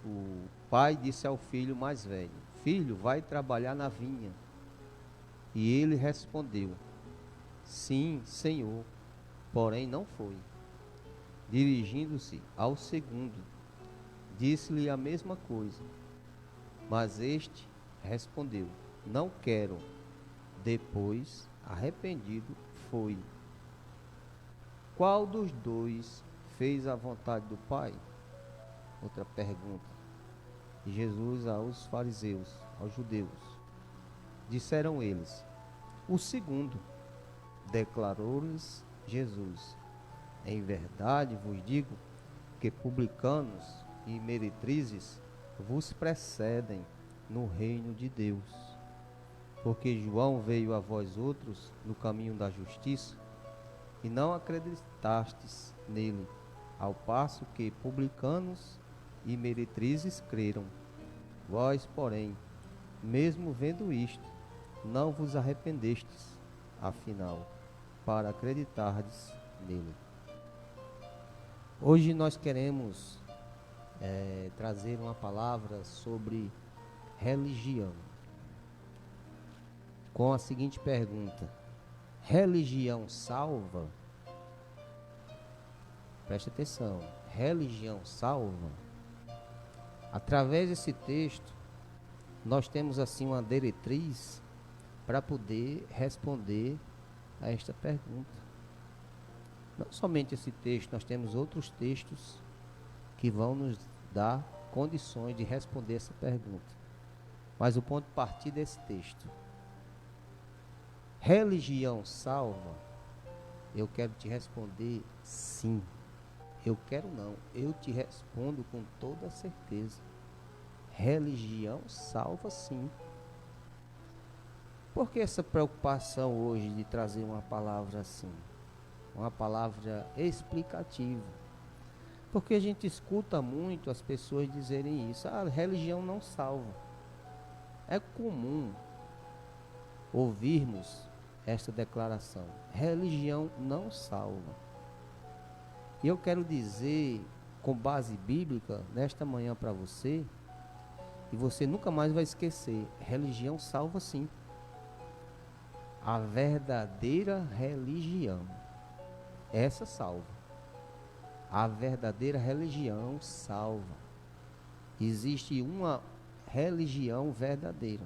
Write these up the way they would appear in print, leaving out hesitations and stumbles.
o pai disse ao filho mais velho: Filho, vai trabalhar na vinha. E ele respondeu: Sim, senhor, porém não foi. Dirigindo-se ao segundo, disse-lhe a mesma coisa. Mas este respondeu: Não quero. Depois, arrependido, foi. Qual dos dois fez a vontade do Pai? Outra pergunta. E Jesus aos fariseus, aos judeus. Disseram eles: O segundo. Declarou-lhes Jesus: Em verdade vos digo que publicanos e meretrizes vos precedem no reino de Deus. Porque João veio a vós outros no caminho da justiça, e não acreditastes nele, ao passo que publicanos e meretrizes creram. Vós, porém, mesmo vendo isto, não vos arrependestes, afinal, para acreditardes nele. Hoje nós queremos trazer uma palavra sobre religião, com a seguinte pergunta: religião salva? Preste atenção, religião salva? Através desse texto, nós temos assim uma diretriz para poder responder a esta pergunta. Não somente esse texto, nós temos outros textos que vão nos dar condições de responder essa pergunta. Mas o ponto de partida é esse texto. Religião salva? Eu quero te responder sim. Eu quero não, eu te respondo com toda certeza. Religião salva sim. Por que essa preocupação hoje de trazer uma palavra assim? Uma palavra explicativa. Porque a gente escuta muito as pessoas dizerem isso: a religião não salva. É comum ouvirmos esta declaração: religião não salva. E eu quero dizer, com base bíblica, nesta manhã para você, e você nunca mais vai esquecer: religião salva sim. A verdadeira religião, essa salva. A verdadeira religião salva. Existe uma religião verdadeira.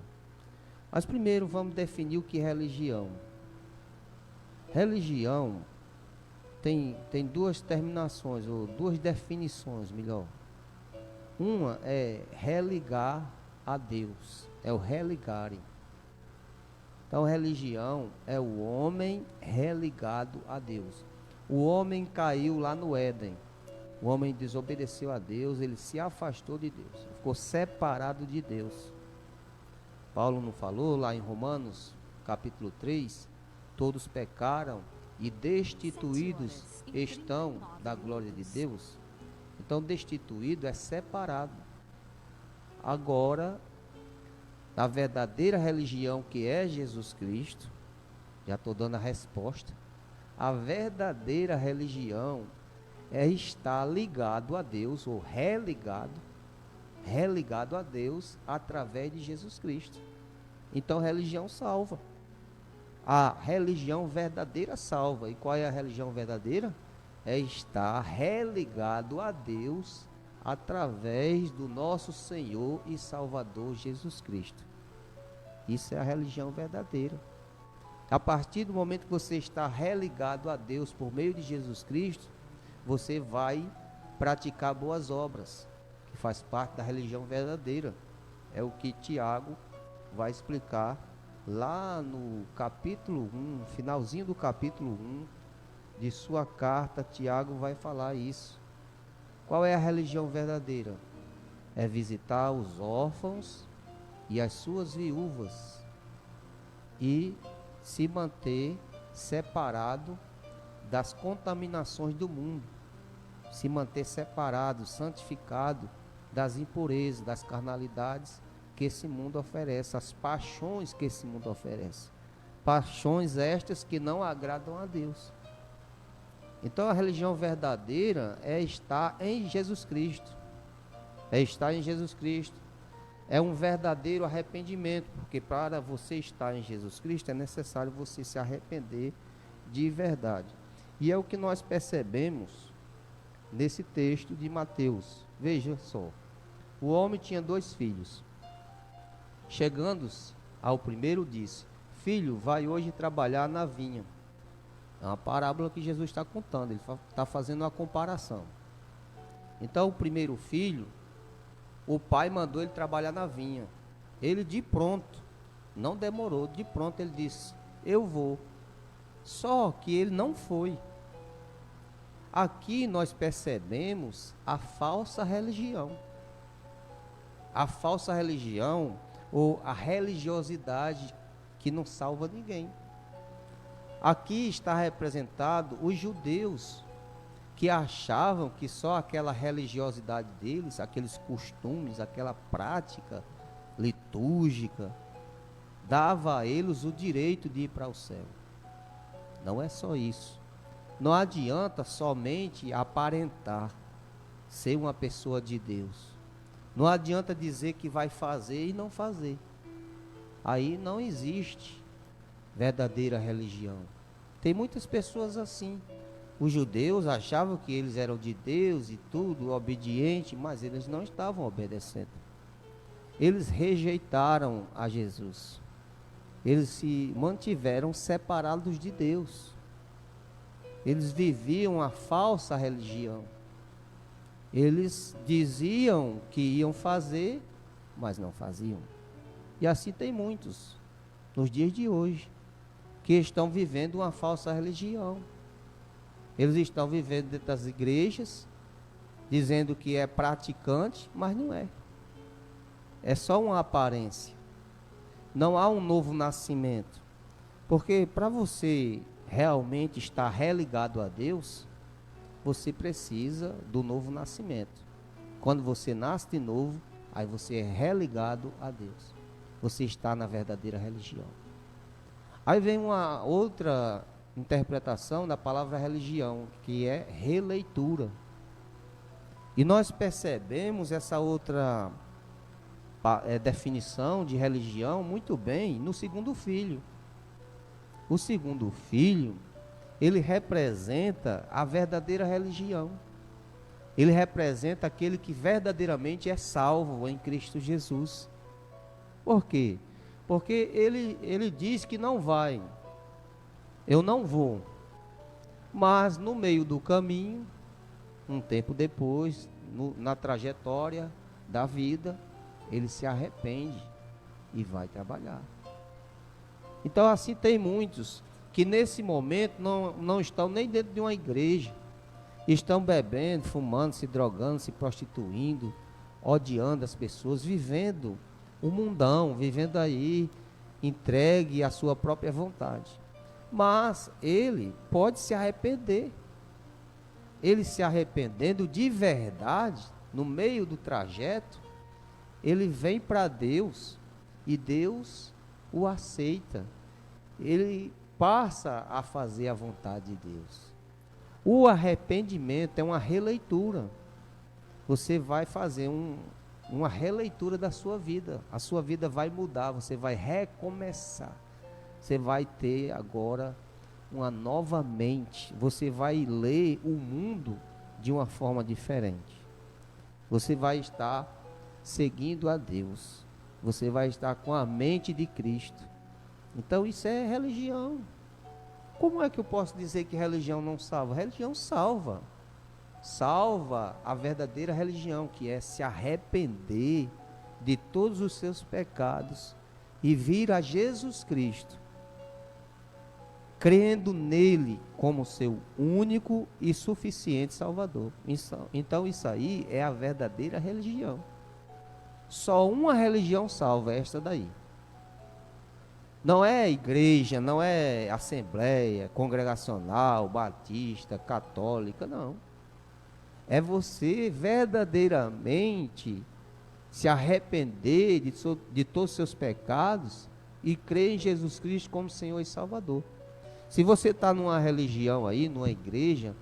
Mas primeiro vamos definir o que é religião. Religião tem duas terminações, ou duas definições, melhor. Uma é religar a Deus, é o religarem. Então, religião é o homem religado a Deus. O homem caiu lá no Éden. O homem desobedeceu a Deus, ele se afastou de Deus, ficou separado de Deus. Paulo não falou lá em Romanos, capítulo 3, todos pecaram e destituídos estão da glória de Deus. Então, destituído é separado. Agora, a verdadeira religião, que é Jesus Cristo, já estou dando a resposta. A verdadeira religião é estar ligado a Deus, ou religado a Deus através de Jesus Cristo. Então, religião salva. A religião verdadeira salva. E qual é a religião verdadeira? É estar religado a Deus através do nosso Senhor e Salvador Jesus Cristo. Isso é a religião verdadeira. A partir do momento que você está religado a Deus por meio de Jesus Cristo, você vai praticar boas obras, que faz parte da religião verdadeira. É o que Tiago vai explicar lá no capítulo 1, finalzinho do capítulo 1 de sua carta. Tiago vai falar isso. Qual é a religião verdadeira? É visitar os órfãos e as suas viúvas e se manter separado das contaminações do mundo, se manter separado, santificado das impurezas, das carnalidades que esse mundo oferece, as paixões que esse mundo oferece, paixões estas que não agradam a Deus. Então, a religião verdadeira é estar em Jesus Cristo. é estar em Jesus Cristo. É um verdadeiro arrependimento, porque para você estar em Jesus Cristo é necessário você se arrepender de verdade. E é o que nós percebemos nesse texto de Mateus. Veja só, o homem tinha 2 filhos. Chegando-se ao primeiro, disse: filho, vai hoje trabalhar na vinha. É uma parábola que Jesus está contando, ele está fazendo uma comparação. Então o primeiro filho, o pai mandou ele trabalhar na vinha. Ele de pronto, não demorou, de pronto ele disse: eu vou. Só que ele não foi. Aqui nós percebemos a falsa religião. A falsa religião ou a religiosidade que não salva ninguém. Aqui está representado os judeus que achavam que só aquela religiosidade deles, aqueles costumes, aquela prática litúrgica, dava a eles o direito de ir para o céu. Não é só isso. Não adianta somente aparentar ser uma pessoa de Deus. Não adianta dizer que vai fazer e não fazer. Aí não existe verdadeira religião. Tem muitas pessoas assim. Os judeus achavam que eles eram de Deus e tudo, obediente, mas eles não estavam obedecendo. Eles rejeitaram a Jesus. Eles se mantiveram separados de Deus. Eles viviam a falsa religião. Eles diziam que iam fazer, mas não faziam. E assim tem muitos, nos dias de hoje, que estão vivendo uma falsa religião. Eles estão vivendo dentro das igrejas, dizendo que é praticante, mas não é. É só uma aparência. Não há um novo nascimento. Porque para você realmente estar religado a Deus, você precisa do novo nascimento. Quando você nasce de novo, aí você é religado a Deus. Você está na verdadeira religião. Aí vem uma outra interpretação da palavra religião, que é releitura. E nós percebemos essa outra definição de religião muito bem no segundo filho. O segundo filho, ele representa a verdadeira religião. Ele representa aquele que verdadeiramente é salvo em Cristo Jesus. Por quê? Porque ele diz que não vai. Eu não vou. Mas no meio do caminho, um tempo depois, na trajetória da vida, ele se arrepende e vai trabalhar. Então assim tem muitos que nesse momento não estão nem dentro de uma igreja. Estão bebendo, fumando, se drogando, se prostituindo, odiando as pessoas, vivendo o mundão, vivendo aí, entregue à sua própria vontade. Mas ele pode se arrepender. Ele se arrependendo de verdade, no meio do trajeto, ele vem para Deus e Deus o aceita. Ele passa a fazer a vontade de Deus. O arrependimento é uma releitura. Você vai fazer uma releitura da sua vida. A sua vida vai mudar, você vai recomeçar. Você vai ter agora uma nova mente. Você vai ler o mundo de uma forma diferente. Você vai estar seguindo a Deus. Você vai estar com a mente de Cristo. Então isso é religião. Como é que eu posso dizer que religião não salva? Religião salva. Salva a verdadeira religião, que é se arrepender de todos os seus pecados e vir a Jesus Cristo, crendo nele como seu único e suficiente Salvador. Então isso aí é a verdadeira religião. Só uma religião salva, esta daí. Não é igreja, não é assembleia, congregacional, batista, católica, não. É você verdadeiramente se arrepender de todos os seus pecados e crer em Jesus Cristo como Senhor e Salvador. Se você está numa religião aí, numa igreja,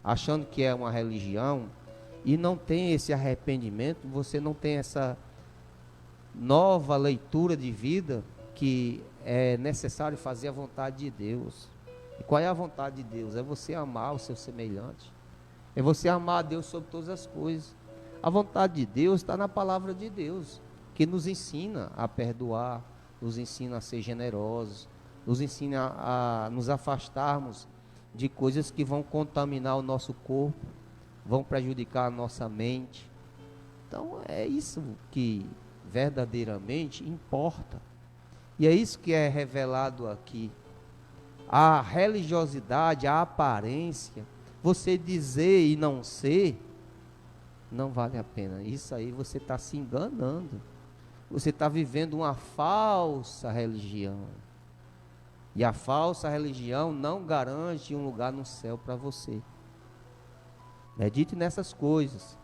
achando que é uma religião, e não tem esse arrependimento, você não tem essa nova leitura de vida que é necessário fazer a vontade de Deus. E qual é a vontade de Deus? É você amar o seu semelhante. É você amar a Deus sobre todas as coisas. A vontade de Deus está na palavra de Deus, que nos ensina a perdoar, nos ensina a ser generosos, nos ensina a nos afastarmos de coisas que vão contaminar o nosso corpo, vão prejudicar a nossa mente. Então é isso que verdadeiramente importa. E é isso que é revelado aqui. A religiosidade, a aparência, você dizer e não ser, não vale a pena. Isso aí você está se enganando. Você está vivendo uma falsa religião. E a falsa religião não garante um lugar no céu para você. Medite nessas coisas.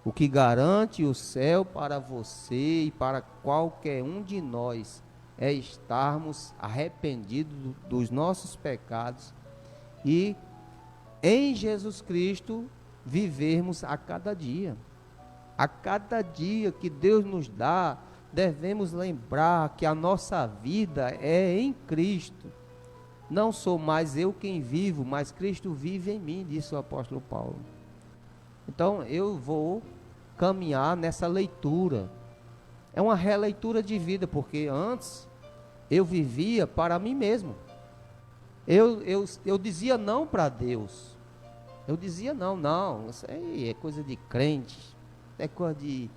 O que garante o céu para você e para qualquer um de nós é estarmos arrependidos dos nossos pecados e em Jesus Cristo vivermos a cada dia. A cada dia que Deus nos dá, devemos lembrar que a nossa vida é em Cristo. Não sou mais eu quem vivo, mas Cristo vive em mim, disse o apóstolo Paulo. Então eu vou caminhar nessa leitura. É uma releitura de vida, porque antes eu vivia para mim mesmo. Eu dizia não para Deus. Eu dizia não, isso aí é coisa de crente, é coisa de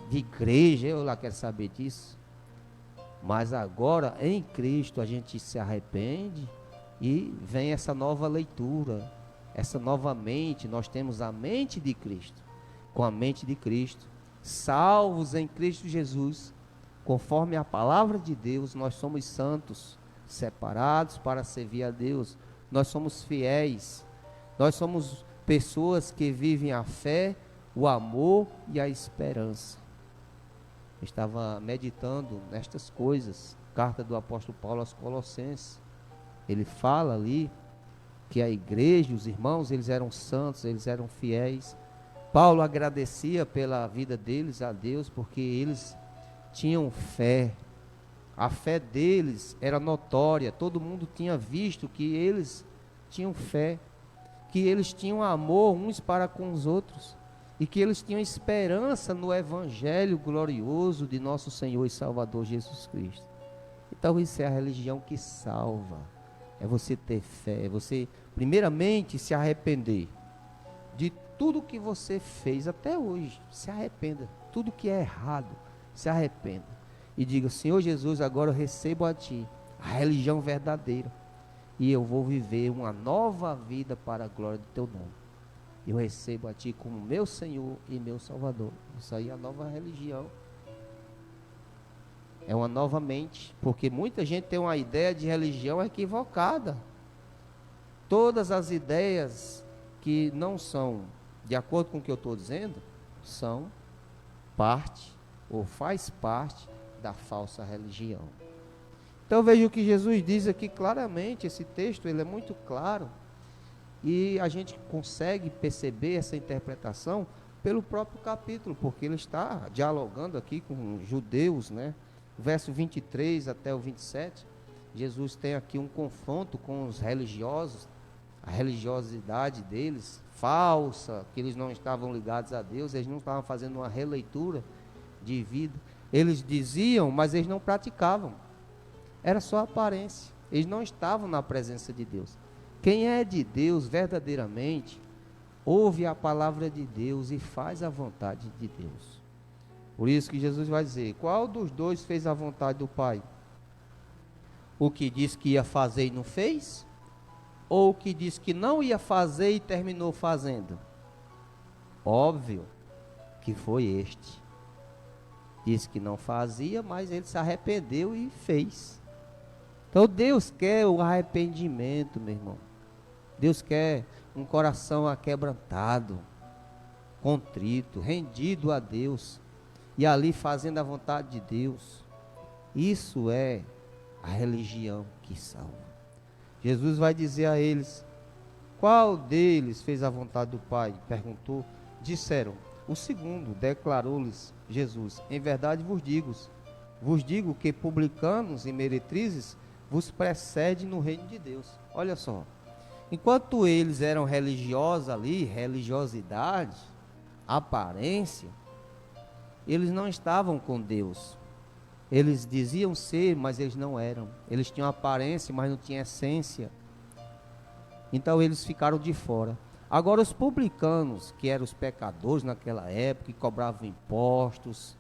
igreja, eu lá quero saber disso. Mas agora em Cristo a gente se arrepende e vem essa nova leitura, essa nova mente. Nós temos a mente de Cristo, com a mente de Cristo, salvos em Cristo Jesus, conforme a palavra de Deus. Nós somos santos, separados para servir a Deus, nós somos fiéis, nós somos pessoas que vivem a fé, o amor e a esperança. Eu estava meditando nestas coisas, carta do apóstolo Paulo aos Colossenses. Ele fala ali que a igreja, os irmãos, eles eram santos, eles eram fiéis. Paulo agradecia pela vida deles a Deus, porque eles tinham fé. A fé deles era notória, todo mundo tinha visto que eles tinham fé, que eles tinham amor uns para com os outros, e que eles tinham esperança no evangelho glorioso de nosso Senhor e Salvador Jesus Cristo. Então isso é a religião que salva, é você ter fé, é você primeiramente se arrepender de tudo que você fez até hoje. Se arrependa, tudo que é errado, se arrependa e diga: Senhor Jesus, agora eu recebo a Ti a religião verdadeira e eu vou viver uma nova vida para a glória do Teu nome. Eu recebo a Ti como meu Senhor e meu Salvador. Isso aí é a nova religião. É uma nova mente, porque muita gente tem uma ideia de religião equivocada. Todas as ideias que não são de acordo com o que eu estou dizendo, são parte ou faz parte da falsa religião. Então veja o que Jesus diz aqui claramente. Esse texto ele é muito claro. E a gente consegue perceber essa interpretação pelo próprio capítulo, porque ele está dialogando aqui com judeus, né? Verso 23 até o 27, Jesus tem aqui um confronto com os religiosos, a religiosidade deles, falsa, que eles não estavam ligados a Deus, eles não estavam fazendo uma releitura de vida. Eles diziam, mas eles não praticavam. Era só aparência, eles não estavam na presença de Deus. Quem é de Deus verdadeiramente, ouve a palavra de Deus e faz a vontade de Deus. Por isso que Jesus vai dizer: qual dos dois fez a vontade do Pai? O que disse que ia fazer e não fez? Ou o que disse que não ia fazer e terminou fazendo? Óbvio que foi este. Disse que não fazia, mas ele se arrependeu e fez. Então Deus quer o arrependimento, meu irmão. Deus quer um coração aquebrantado, contrito, rendido a Deus, e ali fazendo a vontade de Deus. Isso é a religião que salva. Jesus vai dizer a eles: qual deles fez a vontade do Pai? Perguntou. disseram. O segundo, declarou-lhes Jesus: em verdade vos digo que publicanos e meretrizes vos precedem no reino de Deus. Olha só, enquanto eles eram religiosos ali, religiosidade, aparência, eles não estavam com Deus. Eles diziam ser, mas eles não eram. Eles tinham aparência, mas não tinham essência. Então eles ficaram de fora. Agora os publicanos, que eram os pecadores naquela época, que cobravam impostos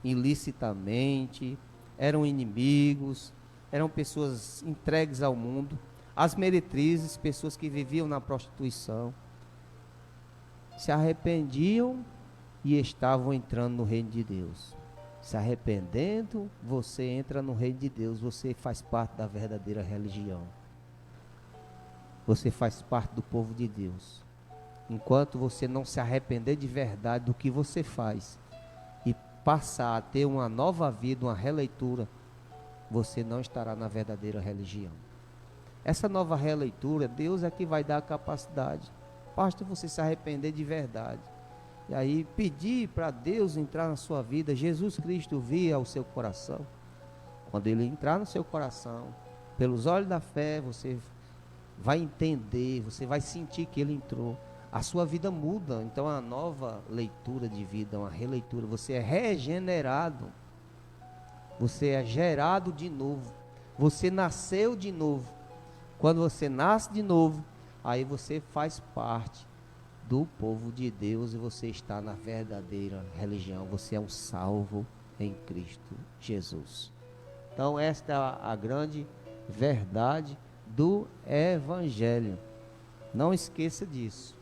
ilicitamente, eram inimigos, eram pessoas entregues ao mundo. As meretrizes, pessoas que viviam na prostituição, se arrependiam e estavam entrando no reino de Deus. Se arrependendo, você entra no reino de Deus, você faz parte da verdadeira religião. Você faz parte do povo de Deus. Enquanto você não se arrepender de verdade do que você faz e passar a ter uma nova vida, uma releitura, você não estará na verdadeira religião. Essa nova releitura, Deus é que vai dar a capacidade. Basta você se arrepender de verdade. E aí pedir para Deus entrar na sua vida. Jesus Cristo vir ao seu coração. Quando Ele entrar no seu coração, pelos olhos da fé, você vai entender, você vai sentir que Ele entrou. A sua vida muda. Então é uma nova leitura de vida, uma releitura. Você é regenerado. Você é gerado de novo. Você nasceu de novo. Quando você nasce de novo, aí você faz parte do povo de Deus e você está na verdadeira religião. Você é um salvo em Cristo Jesus. Então esta é a grande verdade do Evangelho. Não esqueça disso.